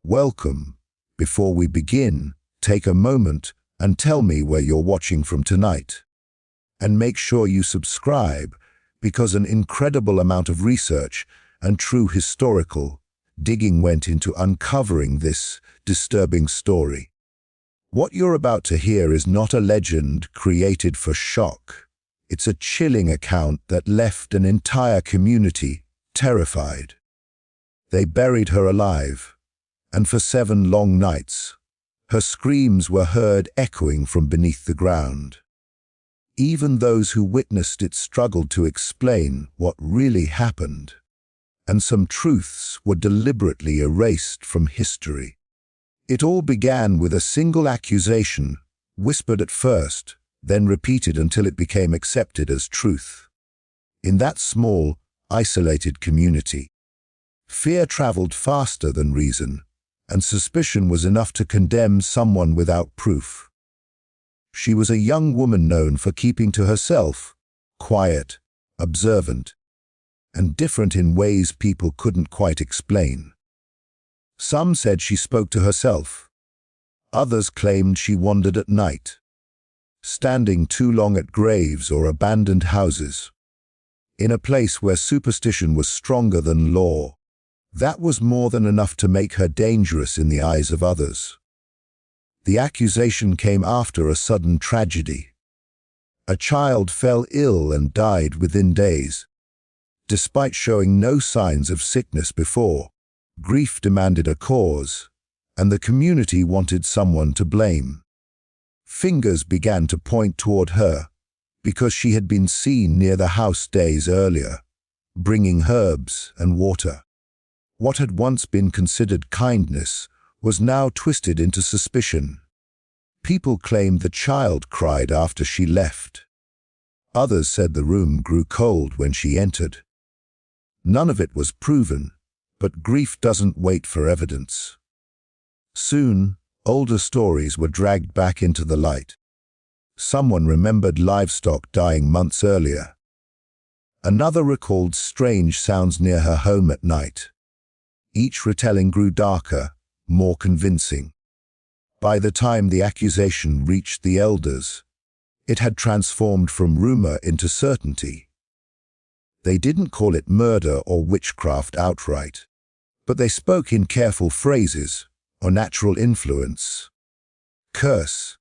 Welcome. Before we begin, take a moment and tell me where you're watching from tonight. And make sure you subscribe, because an incredible amount of research and true historical digging went into uncovering this disturbing story. What you're about to hear is not a legend created for shock. It's a chilling account that left an entire community terrified. They buried her alive, and for 7 long nights, her screams were heard echoing from beneath the ground. Even those who witnessed it struggled to explain what really happened, and some truths were deliberately erased from history. It all began with a single accusation, whispered at first, then repeated until it became accepted as truth. In that small, isolated community, fear traveled faster than reason, and suspicion was enough to condemn someone without proof. She was a young woman known for keeping to herself, quiet, observant, and different in ways people couldn't quite explain. Some said she spoke to herself. Others claimed she wandered at night, standing too long at graves or abandoned houses, in a place where superstition was stronger than law. That was more than enough to make her dangerous in the eyes of others. The accusation came after a sudden tragedy. A child fell ill and died within days. Despite showing no signs of sickness before, grief demanded a cause, and the community wanted someone to blame. Fingers began to point toward her, because she had been seen near the house days earlier, bringing herbs and water. What had once been considered kindness was now twisted into suspicion. People claimed the child cried after she left. Others said the room grew cold when she entered. None of it was proven, but grief doesn't wait for evidence. Soon, older stories were dragged back into the light. Someone remembered livestock dying months earlier. Another recalled strange sounds near her home at night. Each retelling grew darker, more convincing. By the time the accusation reached the elders, it had transformed from rumor into certainty. They didn't call it murder or witchcraft outright, but they spoke in careful phrases, or natural influence, curse,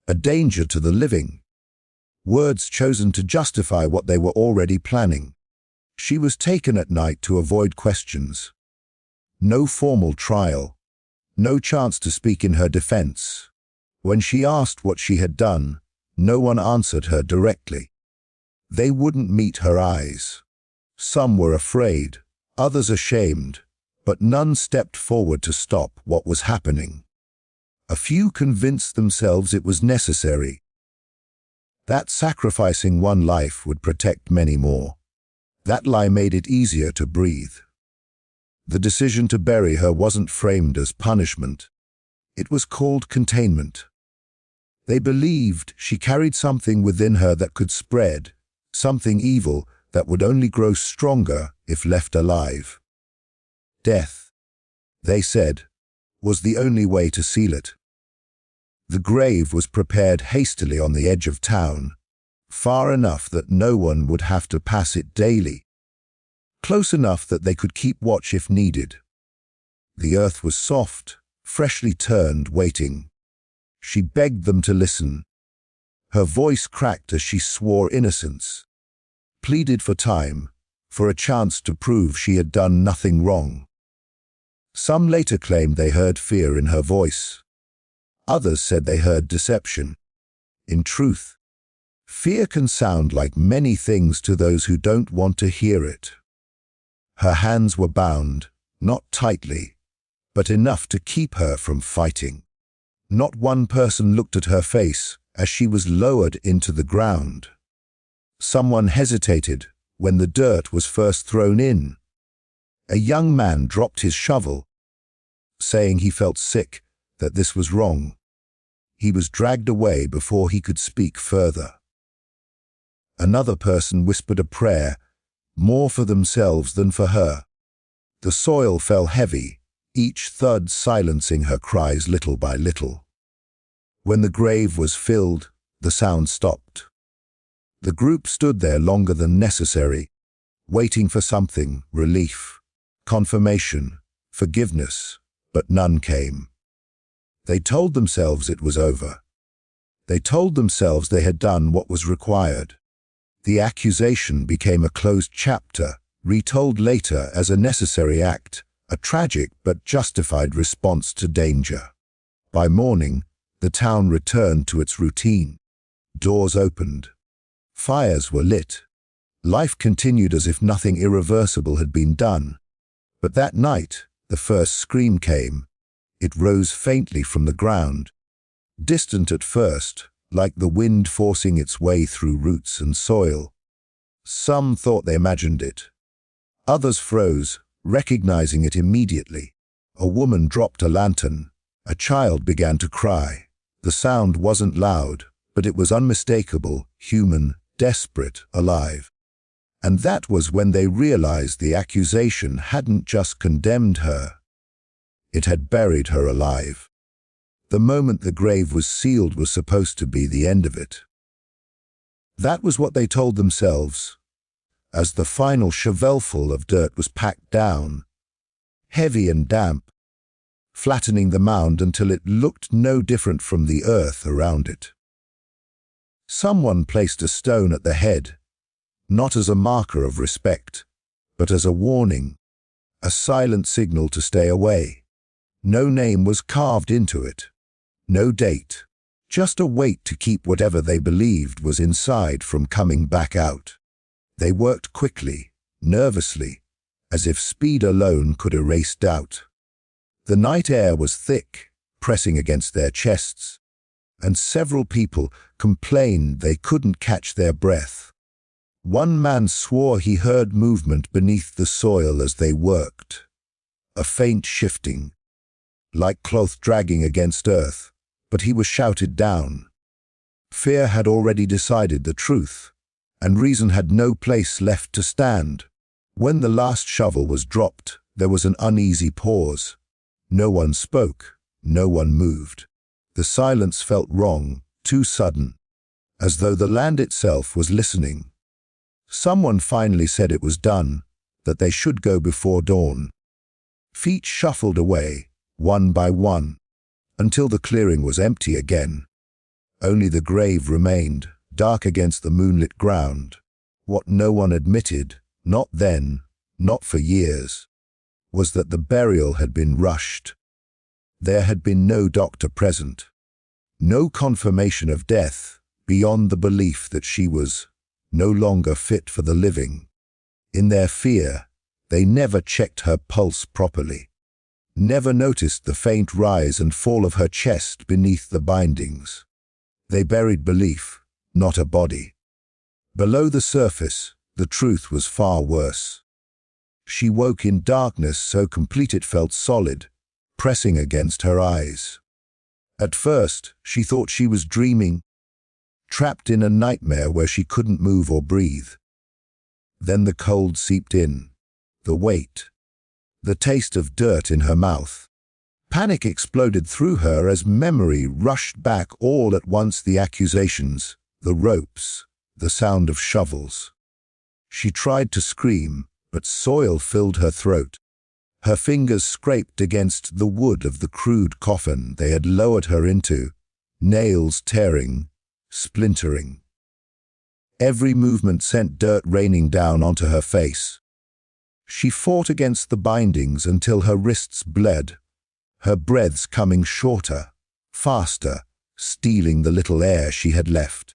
a danger to the living, words chosen to justify what they were already planning. She was taken at night to avoid questions. No formal trial, no chance to speak in her defense. When she asked what she had done, no one answered her directly. They wouldn't meet her eyes. Some were afraid, others ashamed, but none stepped forward to stop what was happening. A few convinced themselves it was necessary, that sacrificing one life would protect many more. That lie made it easier to breathe. The decision to bury her wasn't framed as punishment. It was called containment. They believed she carried something within her that could spread, something evil that would only grow stronger if left alive. Death, they said, was the only way to seal it. The grave was prepared hastily on the edge of town, far enough that no one would have to pass it daily, close enough that they could keep watch if needed. The earth was soft, freshly turned, waiting. She begged them to listen. Her voice cracked as she swore innocence, pleaded for time, for a chance to prove she had done nothing wrong. Some later claimed they heard fear in her voice. Others said they heard deception. In truth, fear can sound like many things to those who don't want to hear it. Her hands were bound, not tightly, but enough to keep her from fighting. Not one person looked at her face as she was lowered into the ground. Someone hesitated when the dirt was first thrown in. A young man dropped his shovel, saying he felt sick, that this was wrong. He was dragged away before he could speak further. Another person whispered a prayer, more for themselves than for her. The soil fell heavy, each thud silencing her cries little by little. When the grave was filled, the sound stopped. The group stood there longer than necessary, waiting for something: relief, confirmation, forgiveness, but none came. They told themselves it was over. They told themselves they had done what was required. The accusation became a closed chapter, retold later as a necessary act, a tragic but justified response to danger. By morning, the town returned to its routine. Doors opened. Fires were lit. Life continued as if nothing irreversible had been done. But that night, the first scream came. It rose faintly from the ground, distant at first, like the wind forcing its way through roots and soil. Some thought they imagined it. Others froze, recognizing it immediately. A woman dropped a lantern. A child began to cry. The sound wasn't loud, but it was unmistakable, human, desperate, alive. And that was when they realized the accusation hadn't just condemned her. It had buried her alive. The moment the grave was sealed was supposed to be the end of it. That was what they told themselves. As the final shovelful of dirt was packed down, heavy and damp, flattening the mound until it looked no different from the earth around it. Someone placed a stone at the head, not as a marker of respect, but as a warning, a silent signal to stay away. No name was carved into it, no date, just a weight to keep whatever they believed was inside from coming back out. They worked quickly, nervously, as if speed alone could erase doubt. The night air was thick, pressing against their chests, and several people complained they couldn't catch their breath. One man swore he heard movement beneath the soil as they worked, a faint shifting, like cloth dragging against earth, but he was shouted down. Fear had already decided the truth, and reason had no place left to stand. When the last shovel was dropped, there was an uneasy pause. No one spoke, no one moved. The silence felt wrong, too sudden, as though the land itself was listening. Someone finally said it was done, that they should go before dawn. Feet shuffled away, one by one, until the clearing was empty again. Only the grave remained, dark against the moonlit ground. What no one admitted, not then, not for years, was that the burial had been rushed. There had been no doctor present, no confirmation of death beyond the belief that she was no longer fit for the living. In their fear, they never checked her pulse properly, never noticed the faint rise and fall of her chest beneath the bindings. They buried belief, not a body. Below the surface, the truth was far worse. She woke in darkness so complete it felt solid, pressing against her eyes. At first, she thought she was dreaming, trapped in a nightmare where she couldn't move or breathe. Then the cold seeped in, the weight, the taste of dirt in her mouth. Panic exploded through her as memory rushed back all at once: the accusations, the ropes, the sound of shovels. She tried to scream, but soil filled her throat. Her fingers scraped against the wood of the crude coffin they had lowered her into, nails tearing, splintering. Every movement sent dirt raining down onto her face. She fought against the bindings until her wrists bled, her breaths coming shorter, faster, stealing the little air she had left.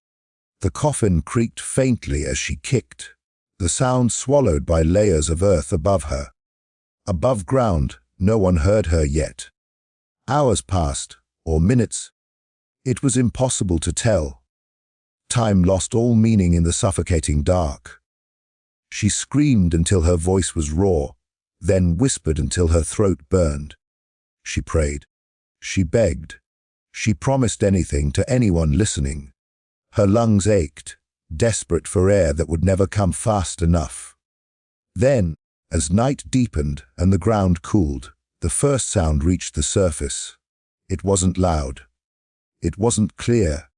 The coffin creaked faintly as she kicked, the sound swallowed by layers of earth above her. Above ground, no one heard her yet. Hours passed, or minutes. It was impossible to tell. Time lost all meaning in the suffocating dark. She screamed until her voice was raw, then whispered until her throat burned. She prayed. She begged. She promised anything to anyone listening. Her lungs ached, desperate for air that would never come fast enough. Then, as night deepened and the ground cooled, The first sound reached the surface. It wasn't loud. It wasn't clear.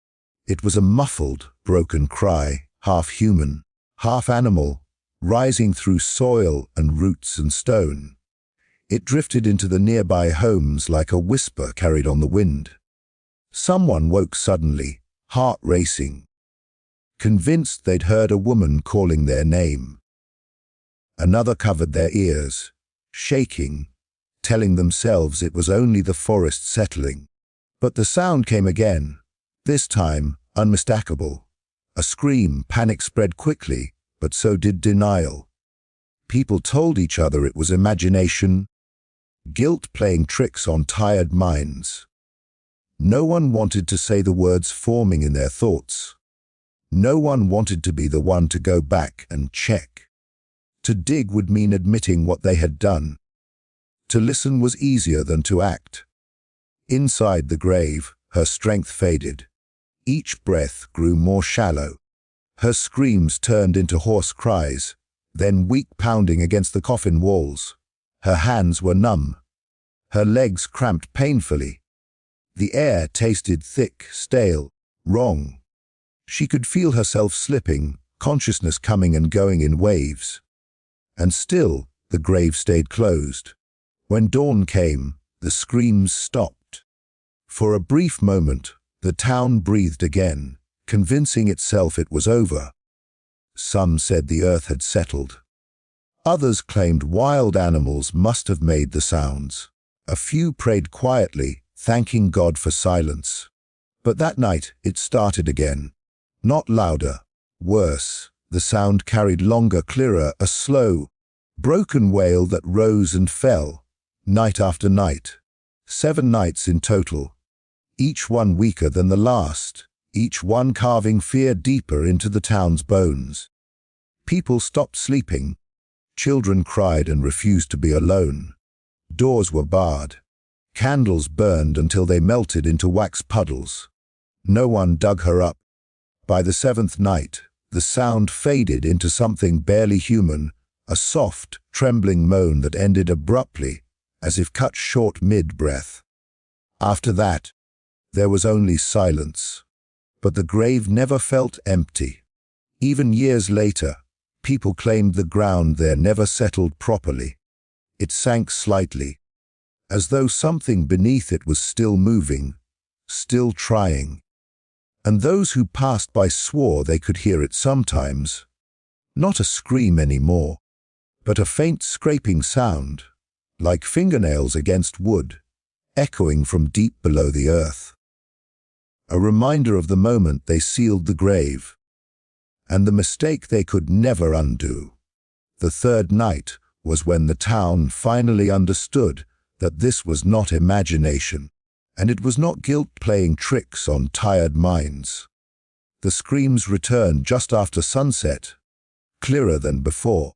It was a muffled, broken cry, half human, half animal, rising through soil and roots and stone. It drifted into the nearby homes like a whisper carried on the wind. Someone woke suddenly, heart racing, convinced they'd heard a woman calling their name. Another covered their ears, shaking, telling themselves it was only the forest settling. But the sound came again, this time unmistakable. A scream. Panic spread quickly, but so did denial. People told each other it was imagination, guilt playing tricks on tired minds. No one wanted to say the words forming in their thoughts. No one wanted to be the one to go back and check. To dig would mean admitting what they had done. To listen was easier than to act. Inside the grave, her strength faded. Each breath grew more shallow. Her screams turned into hoarse cries, then weak pounding against the coffin walls. Her hands were numb. Her legs cramped painfully. The air tasted thick, stale, wrong. She could feel herself slipping, consciousness coming and going in waves. And still, the grave stayed closed. When dawn came, the screams stopped. For a brief moment, the town breathed again, convincing itself it was over. Some said the earth had settled. Others claimed wild animals must have made the sounds. A few prayed quietly, thanking God for silence. But that night, it started again. Not louder, worse. The sound carried longer, clearer, a slow, broken wail that rose and fell, night after night. 7 nights in total, each one weaker than the last, each one carving fear deeper into the town's bones. People stopped sleeping. Children cried and refused to be alone. Doors were barred. Candles burned until they melted into wax puddles. No one dug her up. By the 7th night, the sound faded into something barely human, a soft, trembling moan that ended abruptly, as if cut short mid-breath. After that, there was only silence. But the grave never felt empty. Even years later, people claimed the ground there never settled properly. It sank slightly, as though something beneath it was still moving, still trying. And those who passed by swore they could hear it sometimes. Not a scream anymore, but a faint scraping sound, like fingernails against wood, echoing from deep below the earth. A reminder of the moment they sealed the grave, and the mistake they could never undo. The 3rd night was when the town finally understood that this was not imagination, and it was not guilt playing tricks on tired minds. The screams returned just after sunset, clearer than before,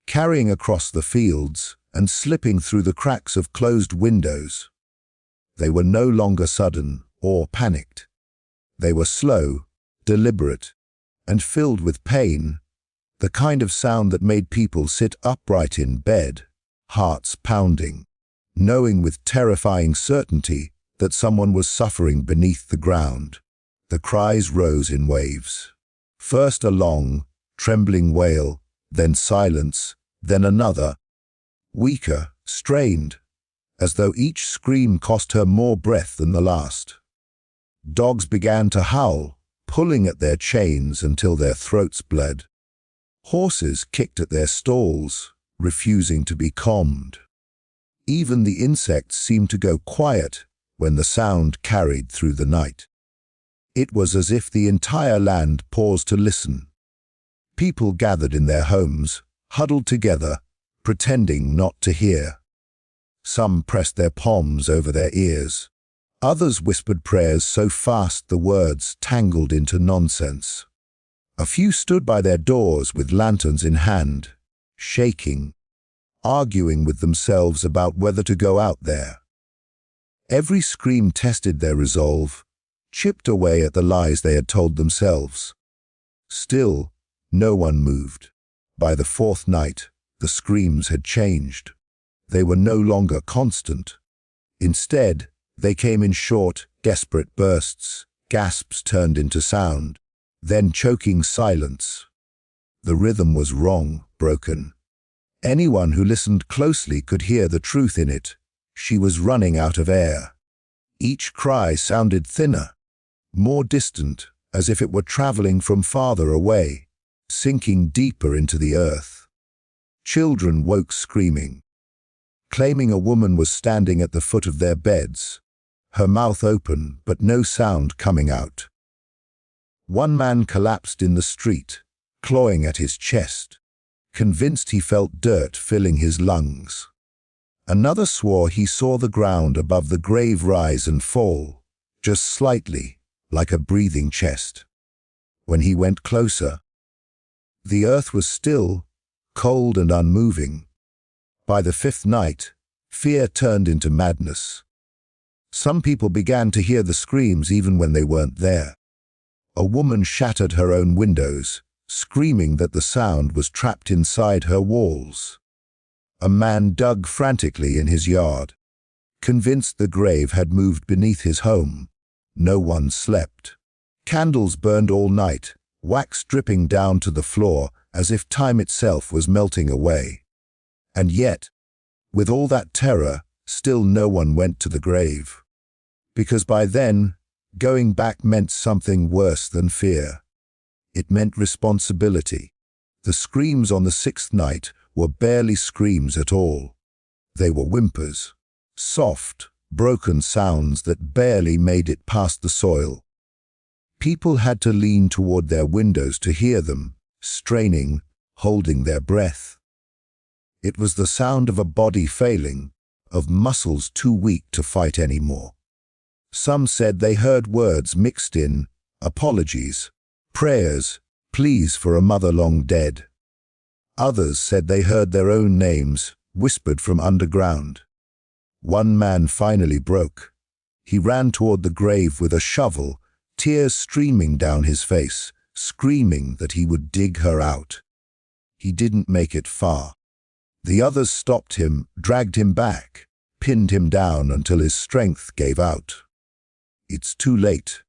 carrying across the fields and slipping through the cracks of closed windows. They were no longer sudden or panicked. They were slow, deliberate, and filled with pain, the kind of sound that made people sit upright in bed, hearts pounding, knowing with terrifying certainty that someone was suffering beneath the ground. The cries rose in waves. First a long, trembling wail, then silence, then another, weaker, strained, as though each scream cost her more breath than the last. Dogs began to howl, pulling at their chains until their throats bled. Horses kicked at their stalls, refusing to be calmed. Even the insects seemed to go quiet when the sound carried through the night. It was as if the entire land paused to listen. People gathered in their homes, huddled together, pretending not to hear. Some pressed their palms over their ears. Others whispered prayers so fast the words tangled into nonsense. A few stood by their doors with lanterns in hand, shaking, arguing with themselves about whether to go out there. Every scream tested their resolve, chipped away at the lies they had told themselves. Still, no one moved. By the 4th night, the screams had changed. They were no longer constant. Instead, they came in short, desperate bursts. Gasps turned into sound, then choking silence. The rhythm was wrong, broken. Anyone who listened closely could hear the truth in it. She was running out of air. Each cry sounded thinner, more distant, as if it were traveling from farther away, sinking deeper into the earth. Children woke screaming, claiming a woman was standing at the foot of their beds, her mouth open but no sound coming out. One man collapsed in the street, clawing at his chest, convinced he felt dirt filling his lungs. Another swore he saw the ground above the grave rise and fall, just slightly, like a breathing chest. When he went closer, the earth was still, cold and unmoving. By the fifth night, fear turned into madness. Some people began to hear the screams even when they weren't there. A woman shattered her own windows, screaming that the sound was trapped inside her walls. A man dug frantically in his yard, convinced the grave had moved beneath his home. No one slept. Candles burned all night, wax dripping down to the floor as if time itself was melting away. And yet, with all that terror, still no one went to the grave. Because by then, going back meant something worse than fear. It meant responsibility. The screams on the sixth night were barely screams at all. They were whimpers, soft, broken sounds that barely made it past the soil. People had to lean toward their windows to hear them, straining, holding their breath. It was the sound of a body failing, of muscles too weak to fight anymore. Some said they heard words mixed in, apologies, prayers, pleas for a mother long dead. Others said they heard their own names, whispered from underground. One man finally broke. He ran toward the grave with a shovel, tears streaming down his face, screaming that he would dig her out. He didn't make it far. The others stopped him, dragged him back, pinned him down until his strength gave out. "It's too late,"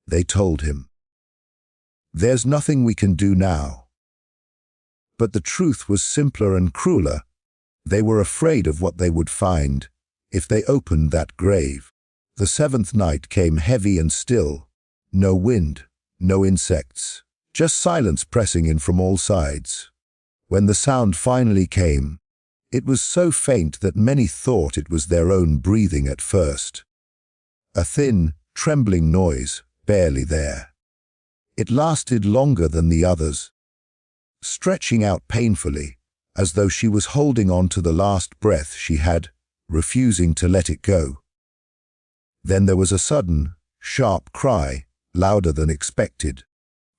they told him. "There's nothing we can do now." But the truth was simpler and crueler. They were afraid of what they would find if they opened that grave. The seventh night came heavy and still. No wind, no insects, just silence pressing in from all sides. When the sound finally came, it was so faint that many thought it was their own breathing at first. A thin, trembling noise, barely there. It lasted longer than the others, stretching out painfully, as though she was holding on to the last breath she had, refusing to let it go. Then there was a sudden, sharp cry, louder than expected,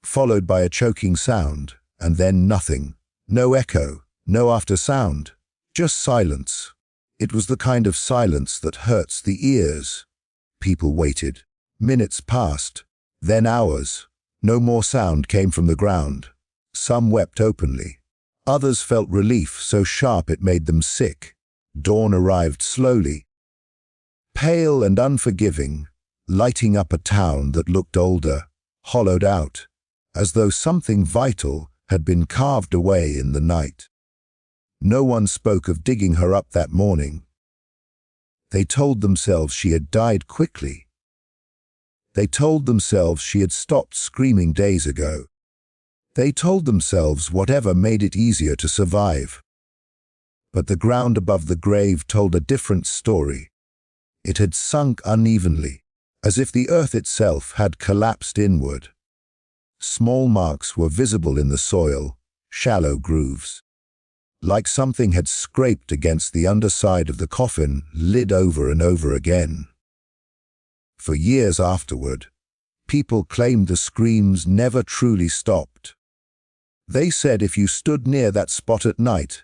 followed by a choking sound, and then nothing. No echo, no after sound, just silence. It was the kind of silence that hurts the ears. People waited. Minutes passed, then hours. No more sound came from the ground. Some wept openly. Others felt relief so sharp it made them sick. Dawn arrived slowly, pale and unforgiving, lighting up a town that looked older, hollowed out, as though something vital had been carved away in the night. No one spoke of digging her up that morning. They told themselves she had died quickly. They told themselves she had stopped screaming days ago. They told themselves whatever made it easier to survive. But the ground above the grave told a different story. It had sunk unevenly, as if the earth itself had collapsed inward. Small marks were visible in the soil, shallow grooves. Like something had scraped against the underside of the coffin, lid over and over again. For years afterward, people claimed the screams never truly stopped. They said if you stood near that spot at night,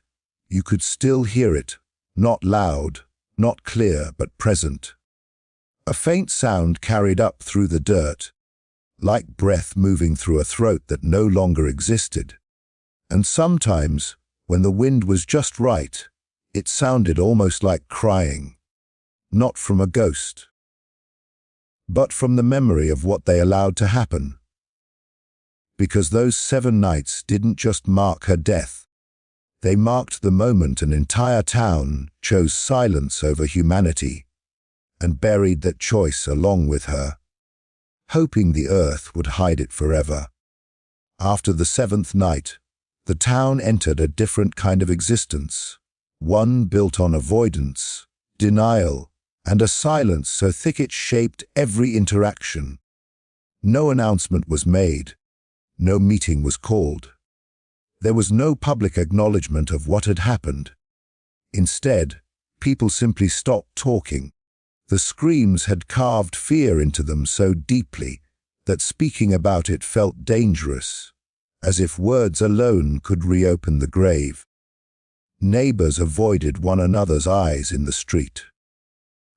you could still hear it, not loud, not clear, but present. A faint sound carried up through the dirt, like breath moving through a throat that no longer existed. And sometimes, when the wind was just right, It sounded almost like crying, not from a ghost, but from the memory of what they allowed to happen. Because those 7 nights didn't just mark her death. They marked the moment an entire town chose silence over humanity and buried that choice along with her, hoping the earth would hide it forever. After the 7th night, the town entered a different kind of existence, one built on avoidance, denial, and a silence so thick it shaped every interaction. No announcement was made. No meeting was called. There was no public acknowledgement of what had happened. Instead, people simply stopped talking. The screams had carved fear into them so deeply that speaking about it felt dangerous, as if words alone could reopen the grave. Neighbors avoided one another's eyes in the street.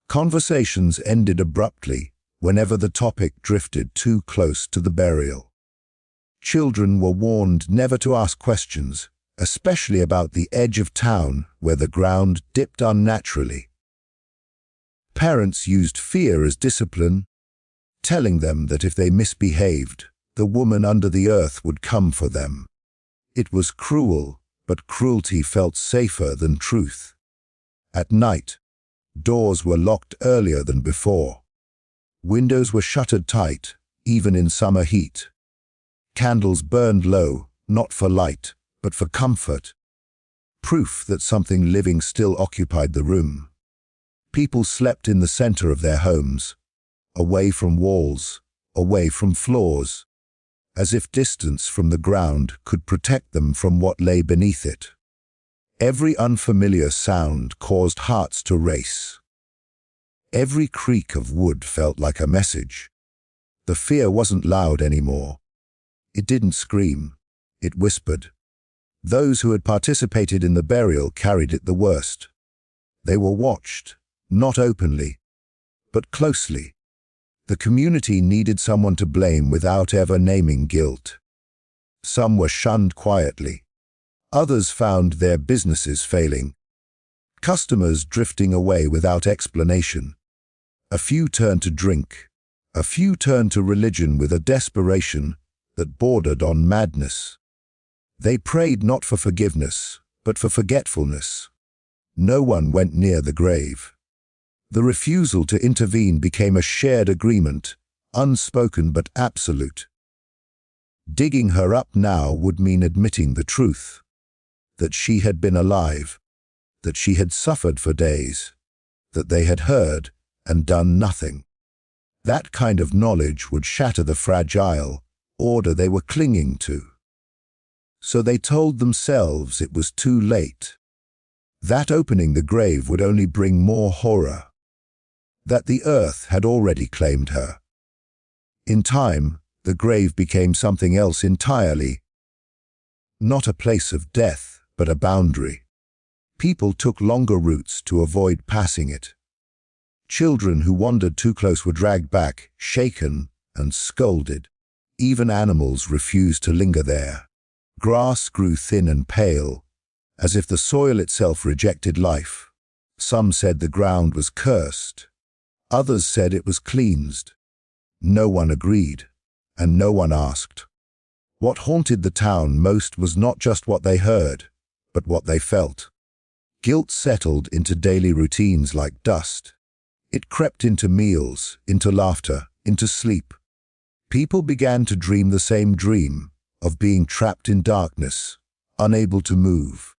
Conversations ended abruptly whenever the topic drifted too close to the burial. Children were warned never to ask questions, especially about the edge of town where the ground dipped unnaturally. Parents used fear as discipline, telling them that if they misbehaved, the woman under the earth would come for them. It was cruel, but cruelty felt safer than truth. At night, doors were locked earlier than before. Windows were shuttered tight, even in summer heat. Candles burned low, not for light, but for comfort. Proof that something living still occupied the room. People slept in the center of their homes, away from walls, away from floors, as if distance from the ground could protect them from what lay beneath it. Every unfamiliar sound caused hearts to race. Every creak of wood felt like a message. The fear wasn't loud anymore. It didn't scream, it whispered. Those who had participated in the burial carried it the worst. They were watched, not openly, but closely. The community needed someone to blame without ever naming guilt. Some were shunned quietly. Others found their businesses failing. Customers drifting away without explanation. A few turned to drink. A few turned to religion with a desperation that bordered on madness. They prayed not for forgiveness, but for forgetfulness. No one went near the grave. The refusal to intervene became a shared agreement, unspoken but absolute. Digging her up now would mean admitting the truth, that she had been alive, that she had suffered for days, that they had heard and done nothing. That kind of knowledge would shatter the fragile order they were clinging to. So they told themselves it was too late. That opening the grave would only bring more horror. That the earth had already claimed her. In time, the grave became something else entirely. Not a place of death, but a boundary. People took longer routes to avoid passing it. Children who wandered too close were dragged back, shaken and scolded. Even animals refused to linger there. Grass grew thin and pale, as if the soil itself rejected life. Some said the ground was cursed. Others said it was cleansed. No one agreed, and no one asked. What haunted the town most was not just what they heard, but what they felt. Guilt settled into daily routines like dust. It crept into meals, into laughter, into sleep. People began to dream the same dream, of being trapped in darkness, unable to move,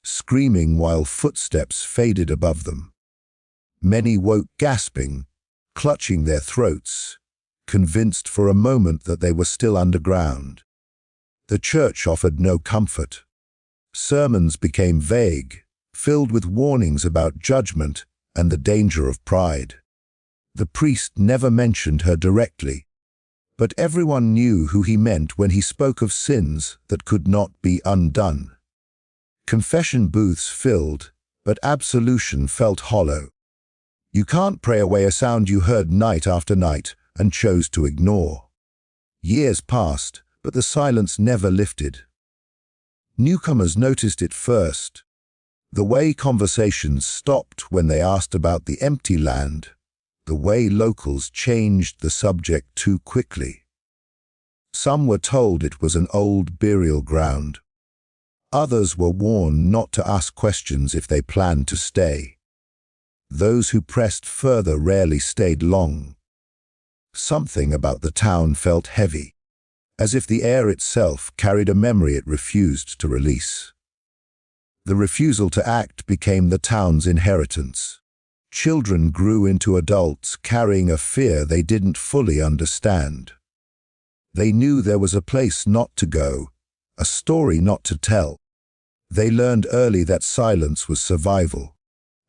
screaming while footsteps faded above them. Many woke gasping, clutching their throats, convinced for a moment that they were still underground. The church offered no comfort. Sermons became vague, filled with warnings about judgment and the danger of pride. The priest never mentioned her directly, but everyone knew who he meant when he spoke of sins that could not be undone. Confession booths filled, but absolution felt hollow. You can't pray away a sound you heard night after night and chose to ignore. Years passed, but the silence never lifted. Newcomers noticed it first. The way conversations stopped when they asked about the empty land, the way locals changed the subject too quickly. Some were told it was an old burial ground. Others were warned not to ask questions if they planned to stay. Those who pressed further rarely stayed long. Something about the town felt heavy, as if the air itself carried a memory it refused to release. The refusal to act became the town's inheritance. Children grew into adults carrying a fear they didn't fully understand. They knew there was a place not to go, a story not to tell. They learned early that silence was survival,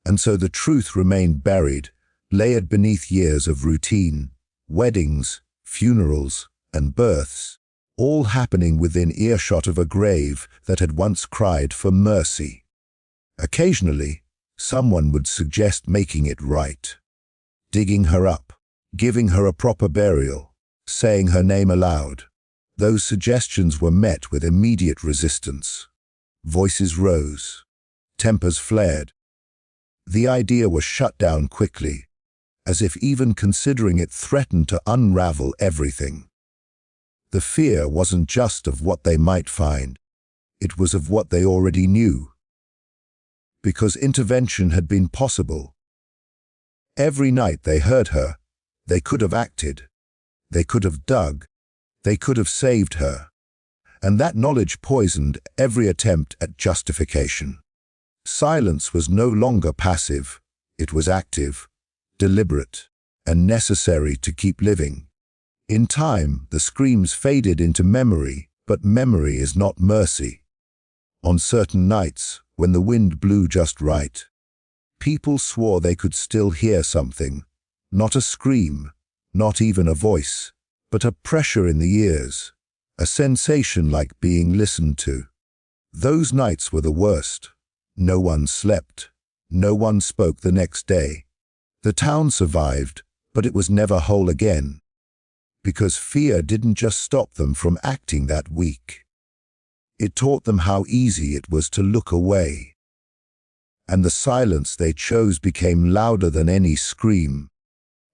and so the truth remained buried, layered beneath years of routine, weddings, funerals, and births, all happening within earshot of a grave that had once cried for mercy. Occasionally, someone would suggest making it right, digging her up, giving her a proper burial, saying her name aloud. Those suggestions were met with immediate resistance. Voices rose, tempers flared. The idea was shut down quickly, as if even considering it threatened to unravel everything. The fear wasn't just of what they might find, it was of what they already knew. Because intervention had been possible. Every night they heard her, they could have acted, they could have dug, they could have saved her. And that knowledge poisoned every attempt at justification. Silence was no longer passive, it was active, deliberate, and necessary to keep living. In time, the screams faded into memory, but memory is not mercy. On certain nights, when the wind blew just right, people swore they could still hear something, not a scream, not even a voice, but a pressure in the ears, a sensation like being listened to. Those nights were the worst. No one slept. No one spoke the next day. The town survived, but it was never whole again. Because fear didn't just stop them from acting that week. It taught them how easy it was to look away. And the silence they chose became louder than any scream,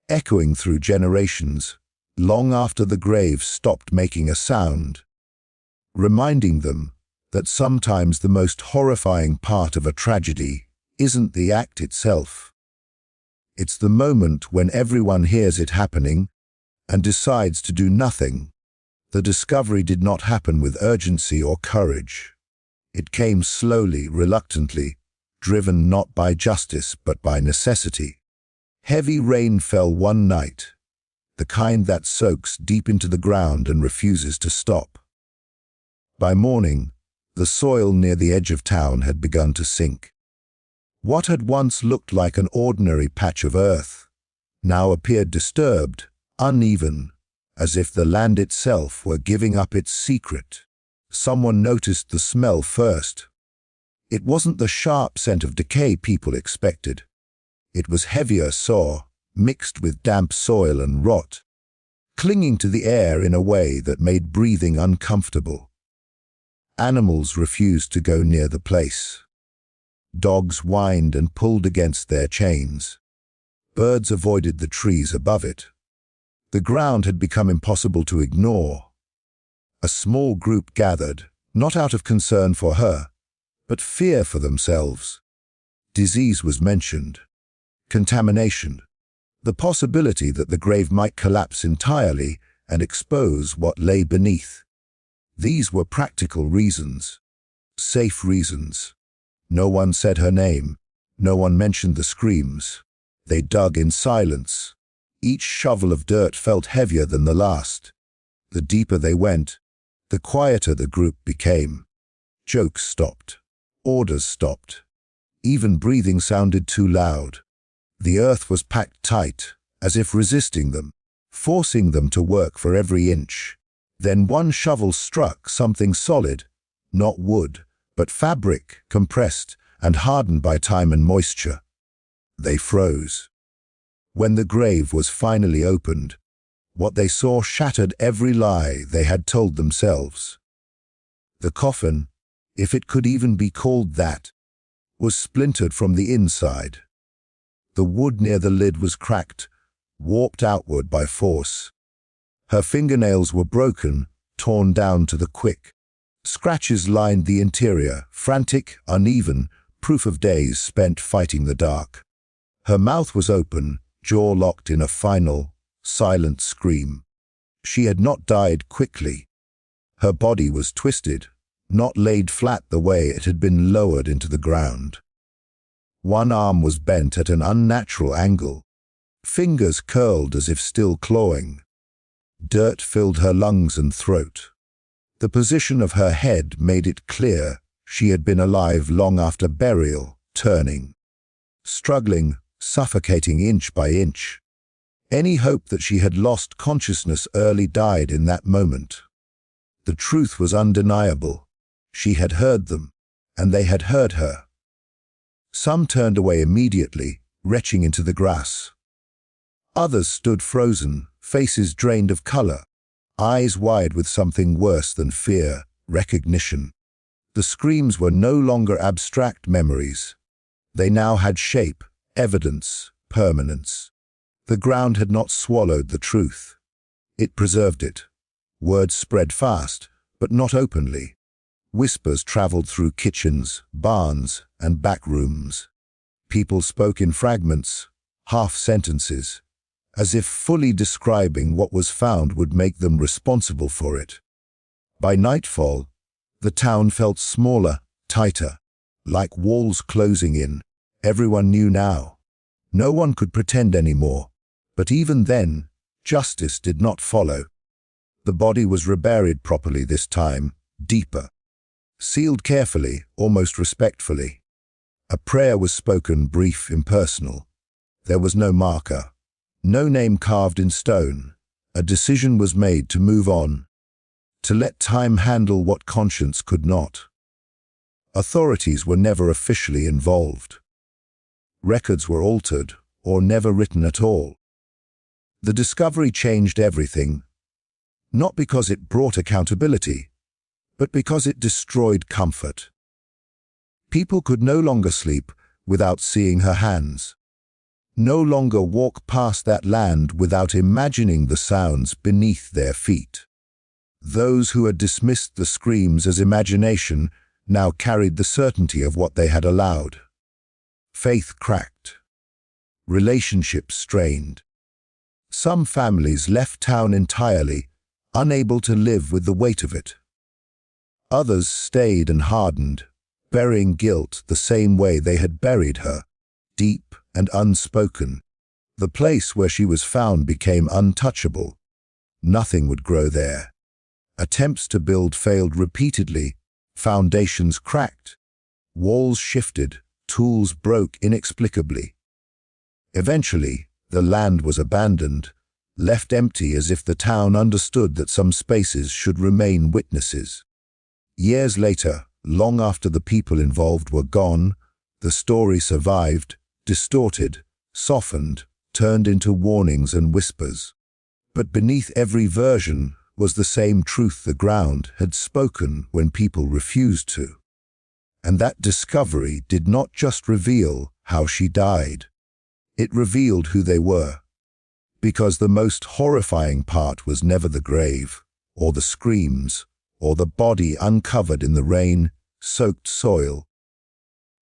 echoing through generations, long after the grave stopped making a sound, reminding them that sometimes the most horrifying part of a tragedy isn't the act itself. It's the moment when everyone hears it happening and decides to do nothing. The discovery did not happen with urgency or courage. It came slowly, reluctantly, driven not by justice but by necessity. Heavy rain fell one night, the kind that soaks deep into the ground and refuses to stop. By morning, the soil near the edge of town had begun to sink. What had once looked like an ordinary patch of earth now appeared disturbed, uneven, as if the land itself were giving up its secret. Someone noticed the smell first. It wasn't the sharp scent of decay people expected. It was heavier sour, mixed with damp soil and rot, clinging to the air in a way that made breathing uncomfortable. Animals refused to go near the place. Dogs whined and pulled against their chains. Birds avoided the trees above it. The ground had become impossible to ignore. A small group gathered, not out of concern for her, but fear for themselves. Disease was mentioned. Contamination. The possibility that the grave might collapse entirely and expose what lay beneath. These were practical reasons. Safe reasons. No one said her name. No one mentioned the screams. They dug in silence. Each shovel of dirt felt heavier than the last. The deeper they went, the quieter the group became. Jokes stopped. Orders stopped. Even breathing sounded too loud. The earth was packed tight, as if resisting them, forcing them to work for every inch. Then one shovel struck something solid, not wood, but fabric, compressed and hardened by time and moisture. They froze. When the grave was finally opened, what they saw shattered every lie they had told themselves. The coffin, if it could even be called that, was splintered from the inside. The wood near the lid was cracked, warped outward by force. Her fingernails were broken, torn down to the quick. Scratches lined the interior, frantic, uneven, proof of days spent fighting the dark. Her mouth was open, jaw locked in a final, silent scream. She had not died quickly. Her body was twisted, not laid flat the way it had been lowered into the ground. One arm was bent at an unnatural angle, fingers curled as if still clawing. Dirt filled her lungs and throat. The position of her head made it clear she had been alive long after burial, turning, struggling, suffocating inch by inch. Any hope that she had lost consciousness early died in that moment. The truth was undeniable. She had heard them, and they had heard her. Some turned away immediately, retching into the grass. Others stood frozen, faces drained of color, eyes wide with something worse than fear, recognition. The screams were no longer abstract memories. They now had shape, evidence, permanence. The ground had not swallowed the truth. It preserved it. Words spread fast, but not openly. Whispers traveled through kitchens, barns, and back rooms. People spoke in fragments, half sentences, as if fully describing what was found would make them responsible for it. By nightfall, the town felt smaller, tighter, like walls closing in. Everyone knew now. No one could pretend anymore. But even then, justice did not follow. The body was reburied properly this time, deeper. Sealed carefully, almost respectfully. A prayer was spoken, brief, impersonal. There was no marker, no name carved in stone. A decision was made to move on, to let time handle what conscience could not. Authorities were never officially involved. Records were altered or never written at all. The discovery changed everything, not because it brought accountability, but because it destroyed comfort. People could no longer sleep without seeing her hands, no longer walk past that land without imagining the sounds beneath their feet. Those who had dismissed the screams as imagination now carried the certainty of what they had allowed. Faith cracked. Relationships strained. Some families left town entirely, unable to live with the weight of it. Others stayed and hardened, burying guilt the same way they had buried her, deep and unspoken. The place where she was found became untouchable. Nothing would grow there. Attempts to build failed repeatedly, foundations cracked, walls shifted, tools broke inexplicably. Eventually, the land was abandoned, left empty as if the town understood that some spaces should remain witnesses. Years later, long after the people involved were gone, the story survived, distorted, softened, turned into warnings and whispers. But beneath every version was the same truth the ground had spoken when people refused to. And that discovery did not just reveal how she died. It revealed who they were. Because the most horrifying part was never the grave, or the screams, or the body uncovered in the rain-soaked soil.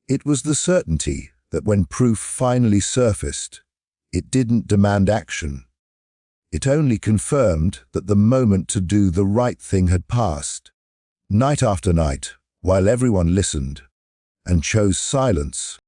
It was the certainty that when proof finally surfaced, it didn't demand action. It only confirmed that the moment to do the right thing had passed. Night after night, while everyone listened and chose silence,